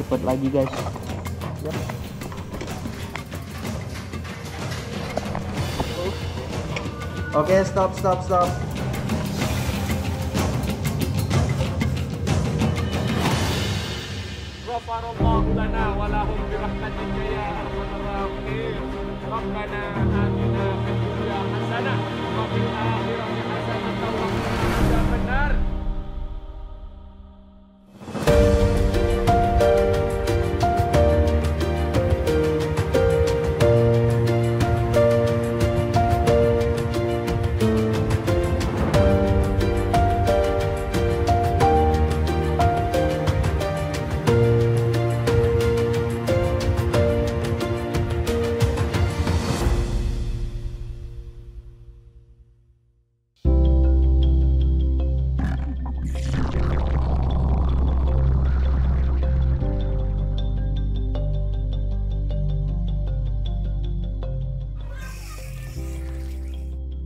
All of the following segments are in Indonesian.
cepet lagi guys. Yap. Oke, stop. Ghafarallahu lana wa lahum bi rahmatika ya arhamar rahimin. Rabbana atina fid dunya hasanah wa fil akhirati hasanah wa qina adzabannar.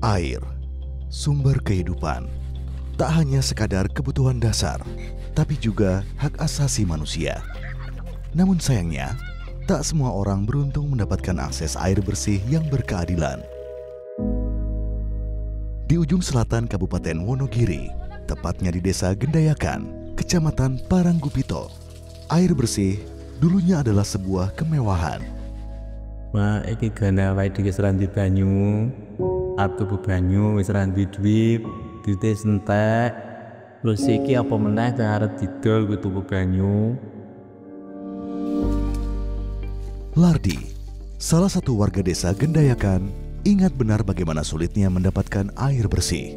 Air, sumber kehidupan, tak hanya sekadar kebutuhan dasar, tapi juga hak asasi manusia. Namun sayangnya, tak semua orang beruntung mendapatkan akses air bersih yang berkeadilan. Di ujung selatan Kabupaten Wonogiri, tepatnya di Desa Gendayakan, Kecamatan Paranggupito, air bersih dulunya adalah sebuah kemewahan. Wah, iki gana wae iki seranti banyu. Aku banyu wis ranti duit entek. Terus iki apa meneh kang arep didol ku tuku banyu. Lardi, salah satu warga desa Gendayakan, ingat benar bagaimana sulitnya mendapatkan air bersih.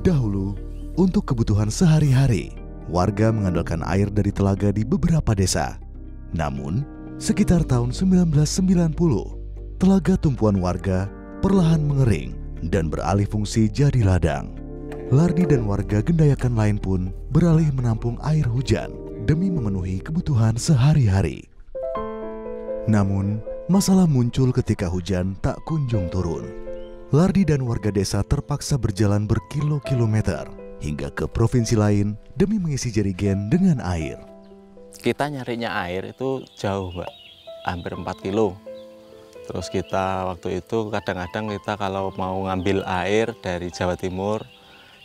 Dahulu, untuk kebutuhan sehari-hari, warga mengandalkan air dari telaga di beberapa desa. Namun, sekitar tahun 1990, telaga tumpuan warga perlahan mengering dan beralih fungsi jadi ladang. Lardi dan warga Gendayakan lain pun beralih menampung air hujan demi memenuhi kebutuhan sehari-hari. Namun, masalah muncul ketika hujan tak kunjung turun. Lardi dan warga desa terpaksa berjalan berkilo-kilometer hingga ke provinsi lain demi mengisi jerigen dengan air. Kita nyarinya air itu jauh, Mbak, hampir 4 kilo. Terus kita waktu itu kadang-kadang kita kalau mau ngambil air dari Jawa Timur,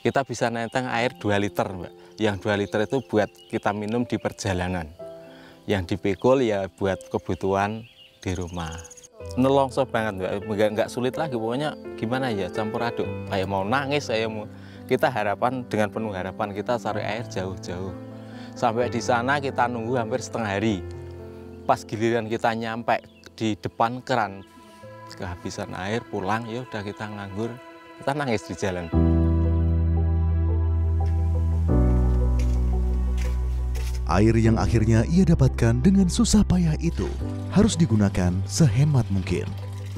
kita bisa nenteng air 2 liter, Mbak. Yang 2 liter itu buat kita minum di perjalanan. Yang dipikul ya buat kebutuhan di rumah. Nelongso banget, Mbak. Nggak sulit lagi, pokoknya gimana ya, campur aduk. Kayak mau nangis, kita harapan, dengan penuh harapan kita cari air jauh-jauh. Sampai di sana kita nunggu hampir setengah hari. Pas giliran kita nyampe di depan keran, kehabisan air, pulang, ya udah kita nganggur, kita nangis di jalan. Air yang akhirnya ia dapatkan dengan susah payah itu harus digunakan sehemat mungkin.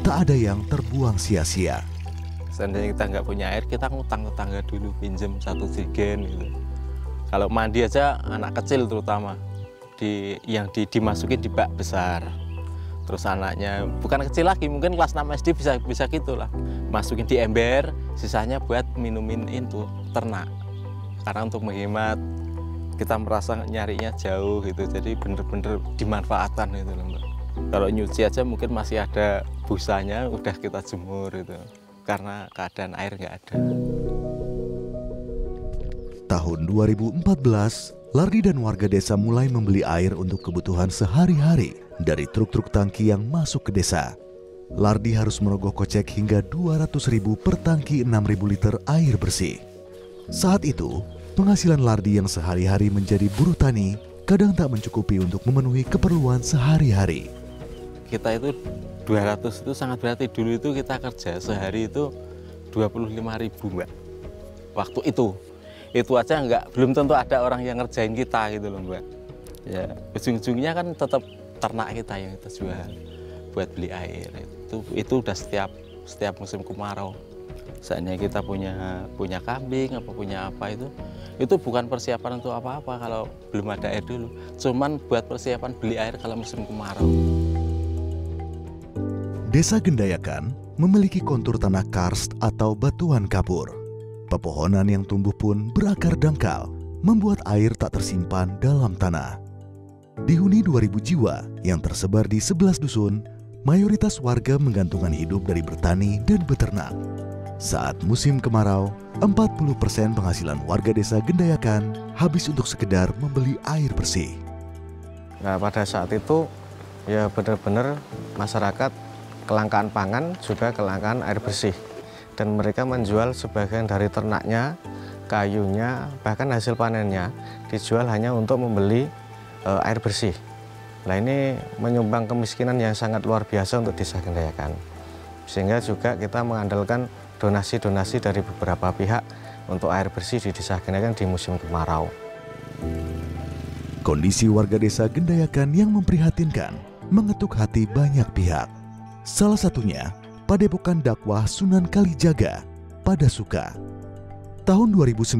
Tak ada yang terbuang sia-sia. Seandainya kita nggak punya air, kita ngutang tetangga dulu, pinjem 1 jerigen gitu. Kalau mandi aja, anak kecil terutama, yang dimasukin di bak besar. Terus anaknya, bukan kecil lagi, mungkin kelas 6 SD bisa gitu lah. Masukin di ember, sisanya buat minumin itu ternak. Karena untuk menghemat, kita merasa nyarinya jauh gitu, jadi bener-bener dimanfaatkan gitu loh, Mbak. Kalau nyuci aja mungkin masih ada busanya, udah kita jemur gitu. Karena keadaan air nggak ada. Tahun 2014, Lardi dan warga desa mulai membeli air untuk kebutuhan sehari-hari dari truk-truk tangki yang masuk ke desa. Lardi harus merogoh kocek hingga 200.000 per tangki 6.000 liter air bersih. Saat itu, penghasilan Lardi yang sehari-hari menjadi buruh tani kadang tak mencukupi untuk memenuhi keperluan sehari-hari. Kita itu 200 itu sangat berarti. Dulu itu kita kerja sehari itu 25.000, Mbak. Waktu itu aja belum tentu ada orang yang ngerjain kita gitu loh, Mbak. Ya, ujung-ujungnya kan tetap ternak kita yang kita jual buat beli air. Itu udah setiap musim kemarau. Saatnya kita punya kambing apa punya apa, itu bukan persiapan untuk apa-apa kalau belum ada air dulu. Cuman buat persiapan beli air kalau musim kemarau. Desa Gendayakan memiliki kontur tanah karst atau batuan kapur. Pepohonan yang tumbuh pun berakar dangkal, membuat air tak tersimpan dalam tanah. Dihuni 2.000 jiwa yang tersebar di 11 dusun, mayoritas warga menggantungkan hidup dari bertani dan beternak. Saat musim kemarau, 40% penghasilan warga desa Gendayakan habis untuk sekedar membeli air bersih. Nah, pada saat itu ya benar-benar masyarakat kelangkaan pangan juga kelangkaan air bersih. Dan mereka menjual sebagian dari ternaknya, kayunya, bahkan hasil panennya dijual hanya untuk membeli air bersih. Nah, ini menyumbang kemiskinan yang sangat luar biasa untuk desa Gendayakan. Sehingga juga kita mengandalkan donasi-donasi dari beberapa pihak untuk air bersih di desa Gendayakan di musim kemarau. Kondisi warga desa Gendayakan yang memprihatinkan mengetuk hati banyak pihak. Salah satunya Padepokan Dakwah Sunan Kalijaga, Padasuka. Tahun 2019,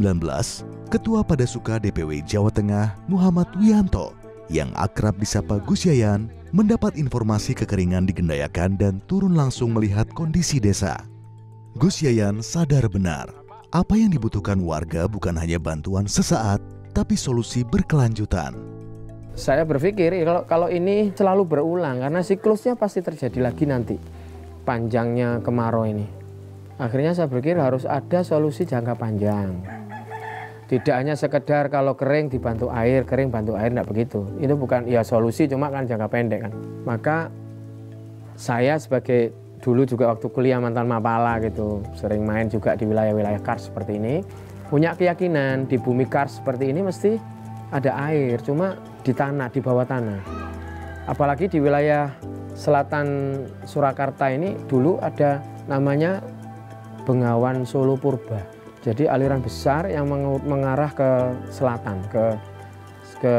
Ketua Padasuka DPW Jawa Tengah Muhammad Wianto yang akrab disapa Gus Yayan mendapat informasi kekeringan di Gendayakan dan turun langsung melihat kondisi desa. Gus Yayan sadar benar, apa yang dibutuhkan warga bukan hanya bantuan sesaat, tapi solusi berkelanjutan. Saya berpikir kalau ini selalu berulang karena siklusnya pasti terjadi lagi nanti panjangnya kemarau ini. Akhirnya saya berpikir harus ada solusi jangka panjang. Tidak hanya sekedar kalau kering dibantu air, kering bantu air, tidak begitu. Itu bukan ya solusi, cuma kan jangka pendek kan. Maka saya sebagai dulu juga waktu kuliah mantan Mapala gitu, sering main juga di wilayah-wilayah kars seperti ini, punya keyakinan di bumi kars seperti ini mesti ada air, cuma di tanah, di bawah tanah. Apalagi di wilayah selatan Surakarta ini dulu ada namanya Bengawan Solo Purba. Jadi aliran besar yang mengarah ke selatan, ke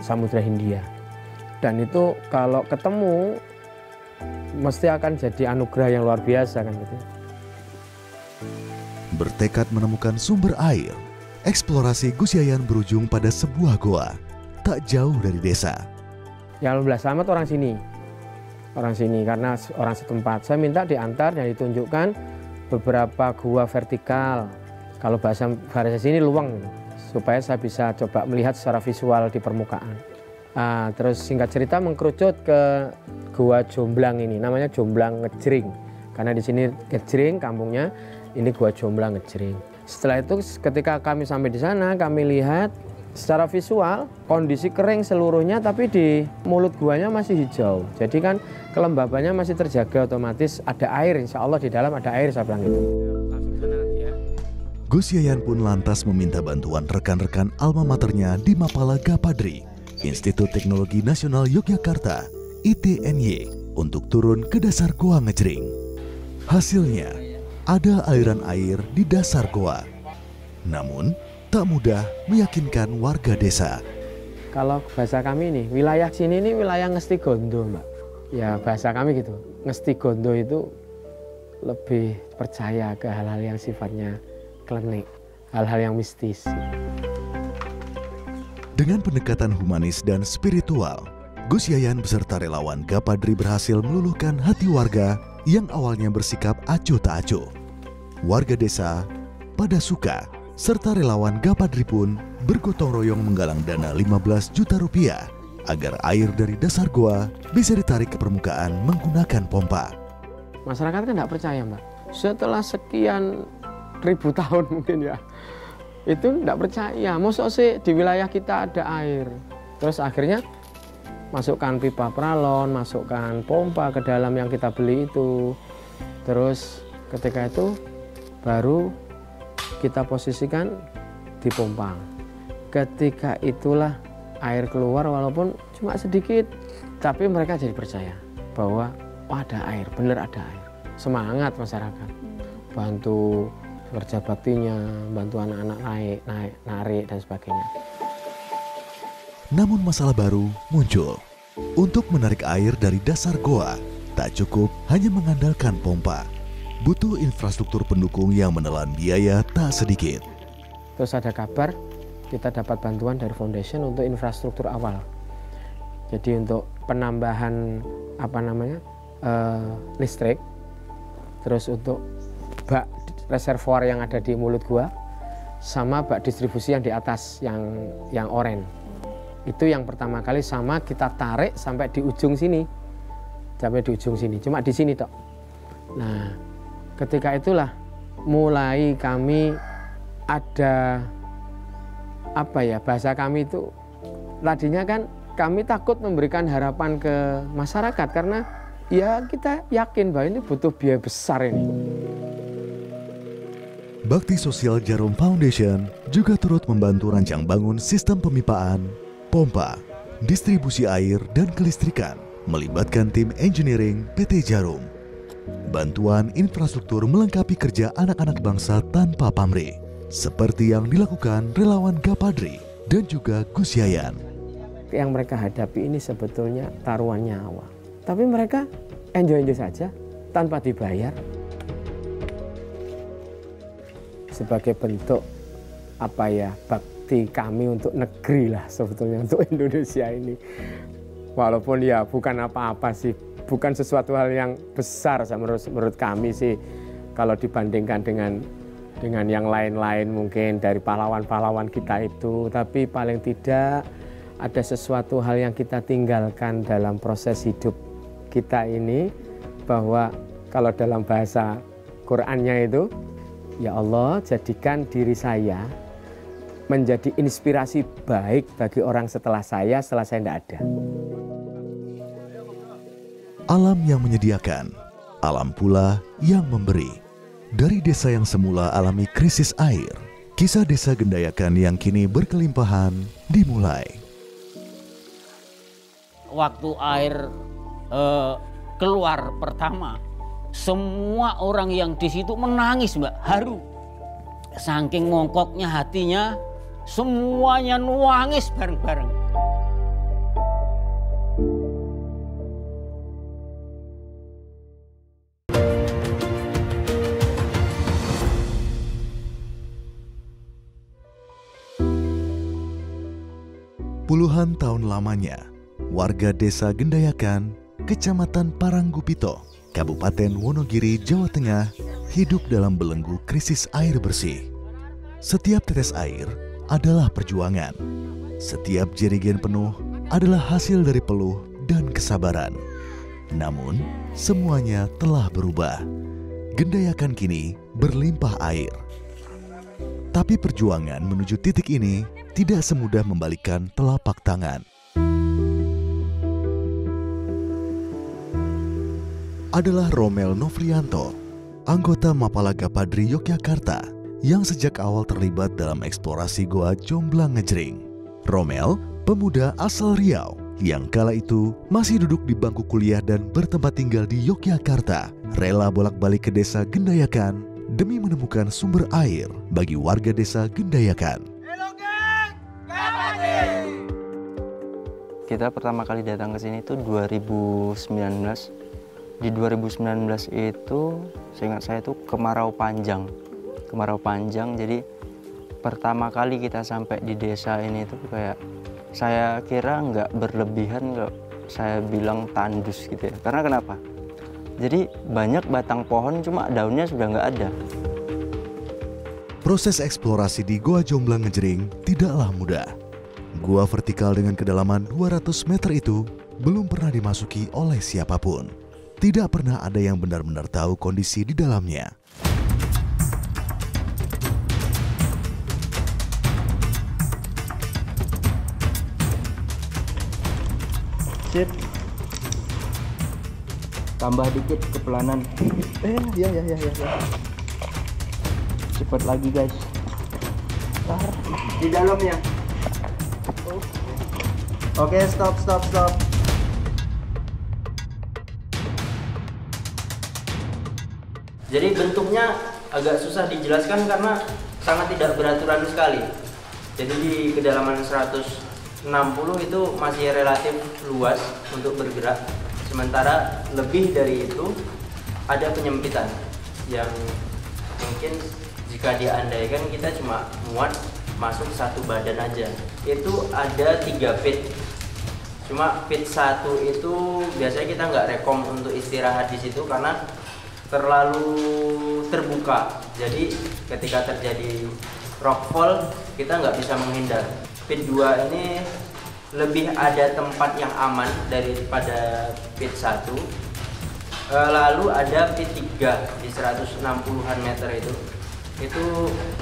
Samudra Hindia. Dan itu kalau ketemu mesti akan jadi anugerah yang luar biasa kan gitu. Bertekad menemukan sumber air, eksplorasi Gus Yayan berujung pada sebuah goa tak jauh dari desa. Ya alhamdulillah selamat orang sini karena orang setempat. Saya minta diantar dan ditunjukkan beberapa gua vertikal. Kalau bahasa sini luang, supaya saya bisa coba melihat secara visual di permukaan. Terus singkat cerita mengkerucut ke Gua Jomblang ini, namanya Jomblang Ngejring. Karena di sini Ngejring kampungnya, ini Gua Jomblang Ngejring. Setelah itu ketika kami sampai di sana, kami lihat secara visual kondisi kering seluruhnya, tapi di mulut guanya masih hijau. Jadi kan kelembabannya masih terjaga, otomatis ada air, insya Allah di dalam ada air, saya bilang gitu. Gus Yayan pun lantas meminta bantuan rekan-rekan alma maternya di Mapala Gapadri, Institut Teknologi Nasional Yogyakarta, ITNY, untuk turun ke dasar Goa Ngejring. Hasilnya, ada aliran air di dasar goa. Namun, tak mudah meyakinkan warga desa. Kalau bahasa kami ini, wilayah sini ini wilayah Ngestigondo, Mbak. Ya bahasa kami gitu, Ngestigondo itu lebih percaya ke hal-hal yang sifatnya klenik, hal-hal yang mistis. Dengan pendekatan humanis dan spiritual, Gus Yayan beserta relawan Gapadri berhasil meluluhkan hati warga yang awalnya bersikap acuh tak acuh. Warga desa, Padasuka, serta relawan Gapadri pun bergotong royong menggalang dana 15 juta rupiah agar air dari dasar goa bisa ditarik ke permukaan menggunakan pompa. Masyarakat kan tidak percaya, Mbak. Setelah sekian ribu tahun mungkin ya, itu tidak percaya. Masa sih di wilayah kita ada air. Terus akhirnya masukkan pipa pralon, masukkan pompa ke dalam yang kita beli itu. Terus ketika itu baru kita posisikan di pompa. Ketika itulah air keluar walaupun cuma sedikit, tapi mereka jadi percaya bahwa oh, ada air, benar ada air. Semangat masyarakat, bantu kerja baktinya, bantu anak-anak narik dan sebagainya. Namun masalah baru muncul. Untuk menarik air dari dasar goa, tak cukup hanya mengandalkan pompa. Butuh infrastruktur pendukung yang menelan biaya tak sedikit. Terus ada kabar kita dapat bantuan dari foundation untuk infrastruktur awal. Jadi untuk penambahan listrik, terus untuk bak reservoir yang ada di mulut gua, sama bak distribusi yang di atas yang oranye. Itu yang pertama kali, sama kita tarik sampai di ujung sini. Sampai di ujung sini, cuma di sini tok. Nah, ketika itulah mulai kami ada apa ya, bahasa kami itu tadinya kan kami takut memberikan harapan ke masyarakat karena ya kita yakin bahwa ini butuh biaya besar ini. Bakti Sosial Jarum Foundation juga turut membantu rancang bangun sistem pemipaan, pompa, distribusi air, dan kelistrikan, melibatkan tim engineering PT Jarum. Bantuan infrastruktur melengkapi kerja anak-anak bangsa tanpa pamrih, seperti yang dilakukan relawan Gapadri dan juga Gus Yayan. Yang mereka hadapi ini sebetulnya taruhan nyawa. Tapi mereka enjoy-enjoy saja, tanpa dibayar. Sebagai bentuk apa ya, bakti kami untuk negeri lah sebetulnya, untuk Indonesia ini. Walaupun ya bukan apa-apa sih, bukan sesuatu hal yang besar menurut kami sih, kalau dibandingkan dengan yang lain-lain mungkin dari pahlawan-pahlawan kita itu. Tapi paling tidak ada sesuatu hal yang kita tinggalkan dalam proses hidup kita ini, bahwa kalau dalam bahasa Qur'annya itu, ya Allah jadikan diri saya menjadi inspirasi baik bagi orang setelah saya tidak ada. Alam yang menyediakan, alam pula yang memberi. Dari desa yang semula alami krisis air, kisah desa Gendayakan yang kini berkelimpahan dimulai. Waktu air keluar pertama, semua orang yang di situ menangis, Mbak, haru. Saking mongkoknya hatinya, semuanya nangis bareng-bareng. Puluhan tahun lamanya, warga desa Gendayakan, Kecamatan Paranggupito, Kabupaten Wonogiri, Jawa Tengah, hidup dalam belenggu krisis air bersih. Setiap tetes air adalah perjuangan. Setiap jerigen penuh adalah hasil dari peluh dan kesabaran. Namun, semuanya telah berubah. Gendayakan kini berlimpah air. Tapi perjuangan menuju titik ini tidak semudah membalikkan telapak tangan. Adalah Romel Novrianto, anggota Mapala Gapadri Yogyakarta, yang sejak awal terlibat dalam eksplorasi Goa Jomblang Ngejring. Romel, pemuda asal Riau, yang kala itu masih duduk di bangku kuliah dan bertempat tinggal di Yogyakarta, rela bolak-balik ke desa Gendayakan demi menemukan sumber air bagi warga desa Gendayakan. Kita pertama kali datang ke sini itu 2019. Di 2019 itu, seingat saya itu kemarau panjang. Kemarau panjang, jadi pertama kali kita sampai di desa ini itu kayak, saya kira nggak berlebihan kalau saya bilang tandus gitu ya. Karena kenapa? Jadi banyak batang pohon cuma daunnya sudah nggak ada. Proses eksplorasi di Goa Jomblang Ngejring tidaklah mudah. Gua vertikal dengan kedalaman 200 meter itu belum pernah dimasuki oleh siapapun. Tidak pernah ada yang benar-benar tahu kondisi di dalamnya. Sip. Tambah dikit kepelanan. Ya. Cepat lagi guys. Di dalamnya. Oke, stop. Jadi bentuknya agak susah dijelaskan karena sangat tidak beraturan sekali. Jadi di kedalaman 160 itu masih relatif luas untuk bergerak. Sementara lebih dari itu ada penyempitan yang mungkin jika diandaikan kita cuma muat masuk satu badan aja. Itu ada 3 feet. Cuma feet 1 itu biasanya kita nggak rekom untuk istirahat di situ karena terlalu terbuka. Jadi ketika terjadi rockfall kita nggak bisa menghindar. Feet 2 ini lebih ada tempat yang aman daripada pit 1. Lalu ada pit 3 di 160-an meter itu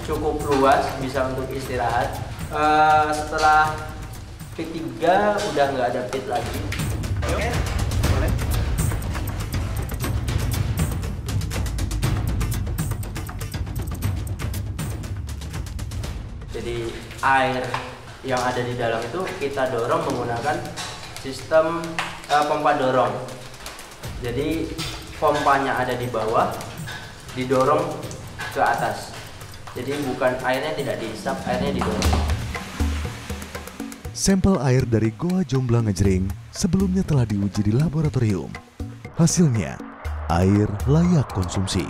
cukup luas, bisa untuk istirahat. Setelah pit 3 udah nggak ada pit lagi. Oke, boleh. Jadi air yang ada di dalam itu kita dorong menggunakan sistem pompa dorong. Jadi pompanya ada di bawah, didorong ke atas. Jadi bukan airnya tidak dihisap, airnya didorong. Sampel air dari Goa Jomblang Ngejreng sebelumnya telah diuji di laboratorium. Hasilnya, air layak konsumsi.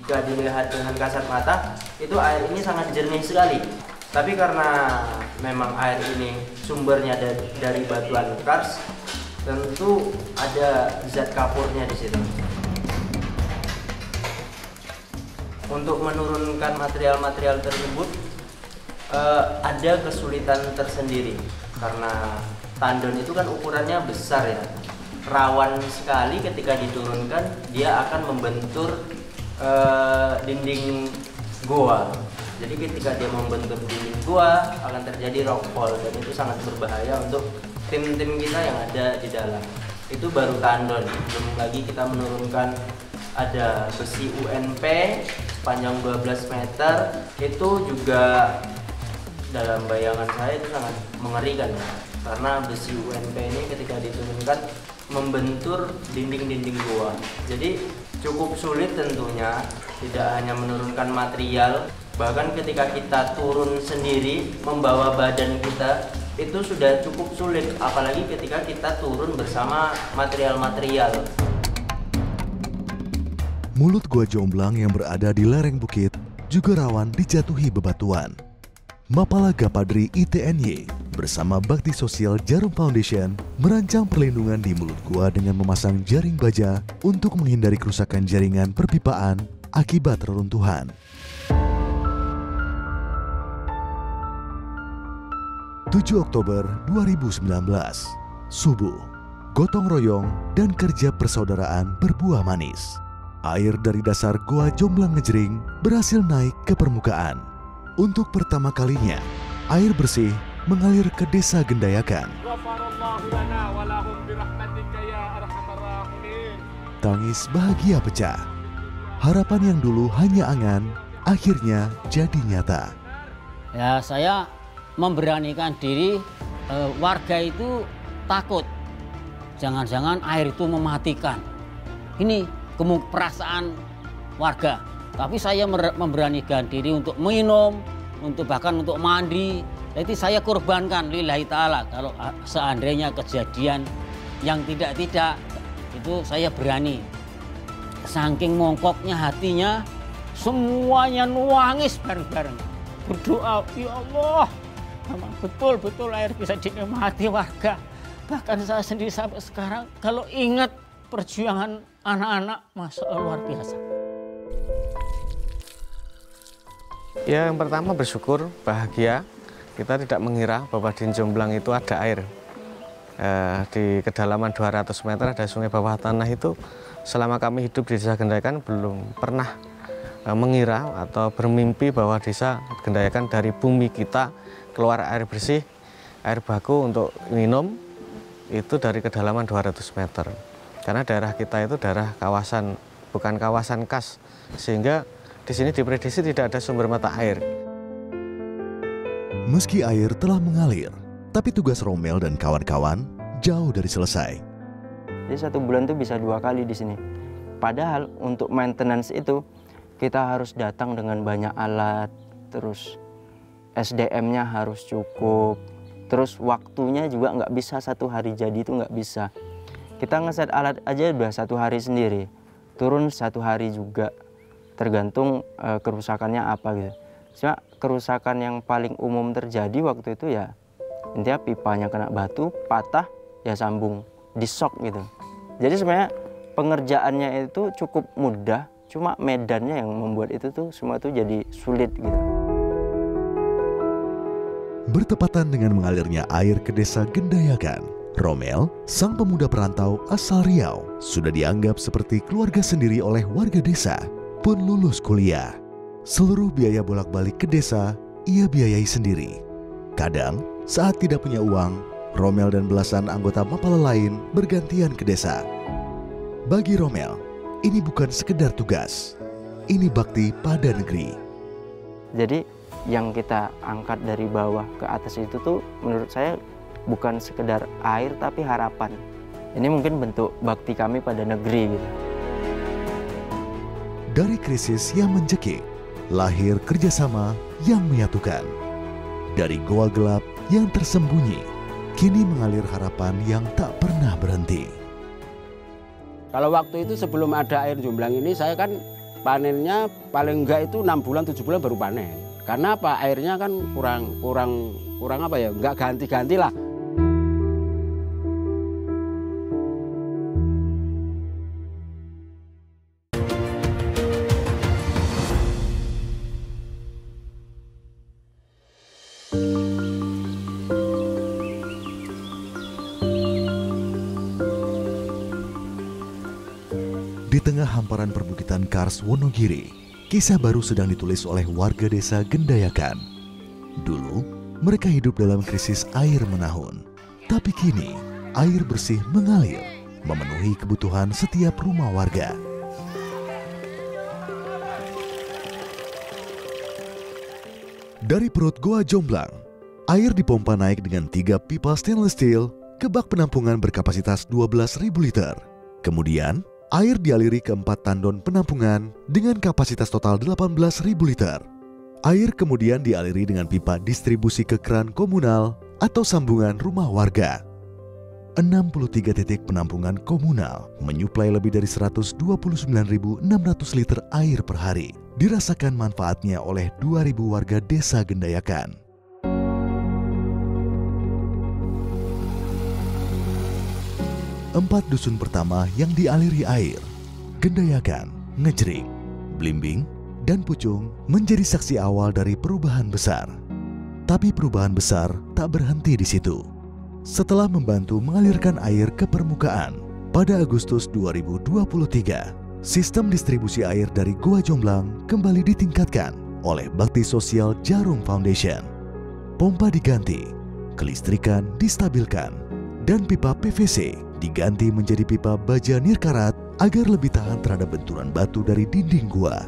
Jika dilihat dengan kasat mata, itu air ini sangat jernih sekali. Tapi karena memang air ini sumbernya dari batuan kars, tentu ada zat kapurnya di situ. Untuk menurunkan material-material tersebut ada kesulitan tersendiri karena tandon itu kan ukurannya besar ya, rawan sekali ketika diturunkan dia akan membentur dinding goa. Jadi ketika dia membentur dinding goa akan terjadi rockfall dan itu sangat berbahaya untuk tim-tim kita yang ada di dalam. Itu baru tandon, belum lagi kita menurunkan ada besi UNP panjang 12 meter, itu juga dalam bayangan saya itu sangat mengerikan ya. Karena besi UNP ini ketika diturunkan membentur dinding-dinding goa. Jadi cukup sulit tentunya, tidak hanya menurunkan material, bahkan ketika kita turun sendiri membawa badan kita itu sudah cukup sulit, apalagi ketika kita turun bersama material-material. Mulut Goa Jomblang yang berada di lereng bukit juga rawan dijatuhi bebatuan. Mapala Gapadri ITNY bersama Bakti Sosial Jarum Foundation merancang perlindungan di mulut gua dengan memasang jaring baja untuk menghindari kerusakan jaringan perpipaan akibat reruntuhan. 7 Oktober 2019, subuh, gotong royong dan kerja persaudaraan berbuah manis. Air dari dasar Goa Jomblang Ngejreng berhasil naik ke permukaan. Untuk pertama kalinya, air bersih mengalir ke desa Gendayakan. Tangis bahagia pecah. Harapan yang dulu hanya angan, akhirnya jadi nyata. Ya, saya memberanikan diri, warga itu takut. Jangan-jangan air itu mematikan. Ini perasaan warga. Tapi saya memberanikan diri untuk minum, untuk bahkan untuk mandi. Jadi saya korbankan lillahi ta'ala. Kalau seandainya kejadian yang tidak-tidak, itu saya berani. Saking mongkoknya hatinya, semuanya nuangis bareng-bareng. Berdoa, ya Allah, memang betul-betul air bisa dinikmati warga. Bahkan saya sendiri sampai sekarang, kalau ingat perjuangan anak-anak, masya Allah, luar biasa. Ya, yang pertama bersyukur, bahagia. Kita tidak mengira bahwa di Jomblang itu ada air. Di kedalaman 200 meter ada sungai bawah tanah itu. Selama kami hidup di desa Gendayakan belum pernah mengira atau bermimpi bahwa desa Gendayakan dari bumi kita keluar air bersih, air baku untuk minum itu dari kedalaman 200 meter. Karena daerah kita itu daerah kawasan, bukan kawasan kas, sehingga di sini diprediksi tidak ada sumber mata air. Meski air telah mengalir, tapi tugas Romel dan kawan-kawan jauh dari selesai. Jadi 1 bulan itu bisa 2 kali di sini. Padahal untuk maintenance itu kita harus datang dengan banyak alat, terus SDM-nya harus cukup, terus waktunya juga nggak bisa 1 hari jadi, itu nggak bisa. Kita ngeset alat aja udah 1 hari sendiri, turun 1 hari juga, tergantung kerusakannya apa gitu. Cuma kerusakan yang paling umum terjadi waktu itu ya intinya pipanya kena batu, patah, ya sambung, disok gitu. Jadi sebenarnya pengerjaannya itu cukup mudah, cuma medannya yang membuat itu tuh semua tuh jadi sulit gitu. Bertepatan dengan mengalirnya air ke desa Gendayakan, Romel, sang pemuda perantau asal Riau, sudah dianggap seperti keluarga sendiri oleh warga desa, pun lulus kuliah. Seluruh biaya bolak-balik ke desa, ia biayai sendiri. Kadang, saat tidak punya uang, Romel dan belasan anggota Mapala lain bergantian ke desa. Bagi Romel, ini bukan sekedar tugas, ini bakti pada negeri. Jadi yang kita angkat dari bawah ke atas itu tuh menurut saya bukan sekedar air tapi harapan. Ini mungkin bentuk bakti kami pada negeri gitu. Dari krisis yang mencekik, lahir kerjasama yang menyatukan. Dari goa gelap yang tersembunyi, kini mengalir harapan yang tak pernah berhenti. Kalau waktu itu sebelum ada air Jomblang ini, saya kan panennya paling enggak itu 6 bulan 7 bulan baru panen. Karena apa? Airnya kan kurang apa ya? Enggak ganti-ganti lah. Di tengah hamparan perbukitan Kars Wonogiri, kisah baru sedang ditulis oleh warga desa Gendayakan. Dulu, mereka hidup dalam krisis air menahun. Tapi kini, air bersih mengalir, memenuhi kebutuhan setiap rumah warga. Dari perut Goa Jomblang, air dipompa naik dengan 3 pipa stainless steel ke bak penampungan berkapasitas 12.000 liter. Kemudian, air dialiri ke 4 tandon penampungan dengan kapasitas total 18.000 liter. Air kemudian dialiri dengan pipa distribusi ke keran komunal atau sambungan rumah warga. 63 titik penampungan komunal menyuplai lebih dari 129.600 liter air per hari. Dirasakan manfaatnya oleh 2.000 warga desa Gendayakan. Empat dusun pertama yang dialiri air, Gendayakan, Ngejrik, Blimbing, dan Pucung menjadi saksi awal dari perubahan besar. Tapi perubahan besar tak berhenti di situ. Setelah membantu mengalirkan air ke permukaan, pada Agustus 2023, sistem distribusi air dari Goa Jomblang kembali ditingkatkan oleh Bakti Sosial Jarum Foundation. Pompa diganti, kelistrikan distabilkan, dan pipa PVC diganti menjadi pipa baja nirkarat agar lebih tahan terhadap benturan batu dari dinding gua.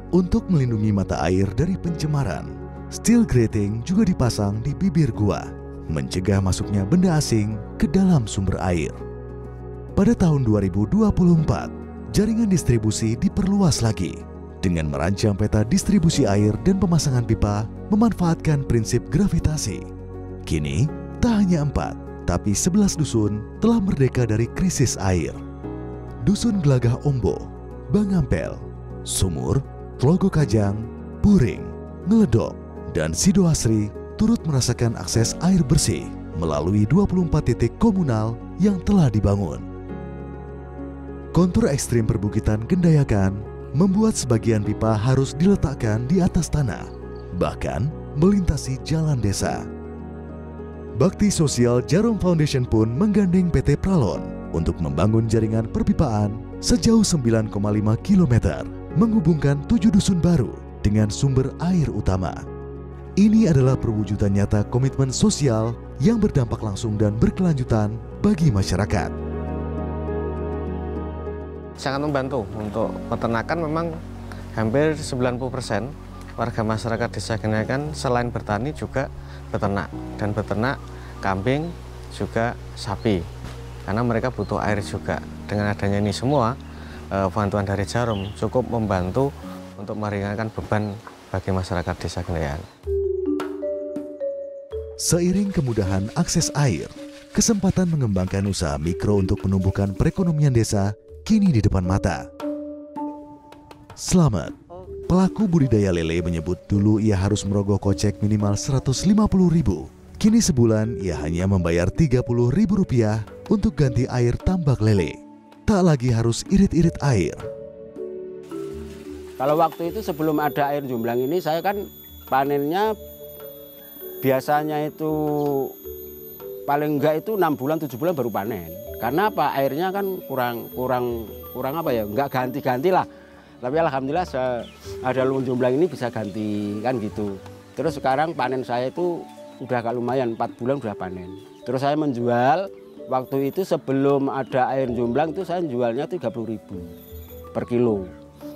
Untuk melindungi mata air dari pencemaran, steel grating juga dipasang di bibir gua, mencegah masuknya benda asing ke dalam sumber air. Pada tahun 2024, jaringan distribusi diperluas lagi dengan merancang peta distribusi air dan pemasangan pipa memanfaatkan prinsip gravitasi. Kini, tak hanya 4, tapi 11 dusun telah merdeka dari krisis air. Dusun Gelagah Ombo, Bangampel, Sumur, Tlogo Kajang, Puring, Ngeledok, dan Sidoasri turut merasakan akses air bersih melalui 24 titik komunal yang telah dibangun. Kontur ekstrim perbukitan Gendayakan membuat sebagian pipa harus diletakkan di atas tanah, bahkan melintasi jalan desa. Bakti Sosial Jarum Foundation pun menggandeng PT Pralon untuk membangun jaringan perpipaan sejauh 9,5 km, menghubungkan 7 dusun baru dengan sumber air utama. Ini adalah perwujudan nyata komitmen sosial yang berdampak langsung dan berkelanjutan bagi masyarakat. Sangat membantu untuk peternakan. Memang hampir 90% warga masyarakat desa Gendayakan selain bertani juga beternak, dan beternak kambing juga sapi karena mereka butuh air juga. Dengan adanya ini semua, bantuan dari Jarum cukup membantu untuk meringankan beban bagi masyarakat desa Gendayakan. Seiring kemudahan akses air, kesempatan mengembangkan usaha mikro untuk menumbuhkan perekonomian desa kini di depan mata. Selamat, pelaku budidaya lele menyebut dulu ia harus merogoh kocek minimal 150.000. Kini sebulan ia hanya membayar Rp30.000 untuk ganti air tambak lele. Tak lagi harus irit-irit air. Kalau waktu itu sebelum ada air Jomblang ini, saya kan panennya biasanya itu paling enggak itu 6 bulan 7 bulan baru panen. Karena apa? Airnya kan kurang apa ya? Enggak ganti-ganti lah. Tapi alhamdulillah ada luwung jomblang ini bisa ganti kan gitu. Terus sekarang panen saya itu udah agak lumayan, 4 bulan udah panen. Terus saya menjual, waktu itu sebelum ada air jomblang itu saya jualnya 30.000 per kilo.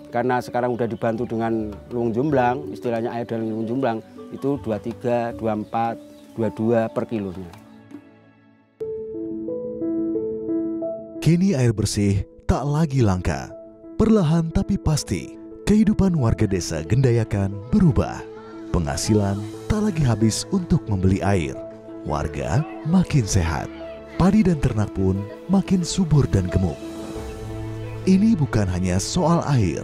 Karena sekarang udah dibantu dengan luwung jomblang, istilahnya air dari luwung jomblang, itu 23, 24, 22 per kilonya. Kini air bersih tak lagi langka. Perlahan tapi pasti, kehidupan warga desa Gendayakan berubah. Penghasilan tak lagi habis untuk membeli air. Warga makin sehat. Padi dan ternak pun makin subur dan gemuk. Ini bukan hanya soal air.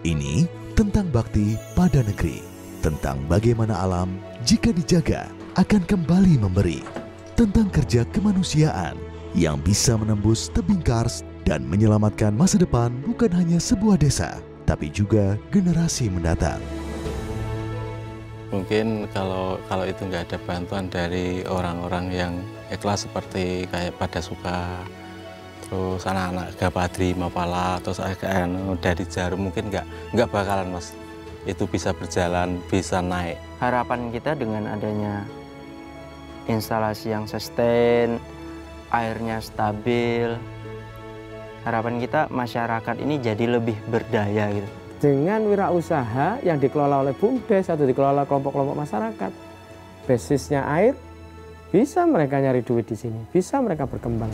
Ini tentang bakti pada negeri. Tentang bagaimana alam jika dijaga akan kembali memberi. Tentang kerja kemanusiaan yang bisa menembus tebing kars dan menyelamatkan masa depan bukan hanya sebuah desa, tapi juga generasi mendatang. Mungkin kalau itu nggak ada bantuan dari orang-orang yang ikhlas seperti kayak Pada Suka, terus anak-anak Gapadri, Mapala, terus dari Jarum, mungkin nggak bakalan Mas itu bisa berjalan, bisa naik. Harapan kita dengan adanya instalasi yang sustain, airnya stabil, harapan kita masyarakat ini jadi lebih berdaya gitu. Dengan wirausaha yang dikelola oleh BUMDes atau dikelola kelompok-kelompok masyarakat, basisnya air, bisa mereka nyari duit di sini, bisa mereka berkembang.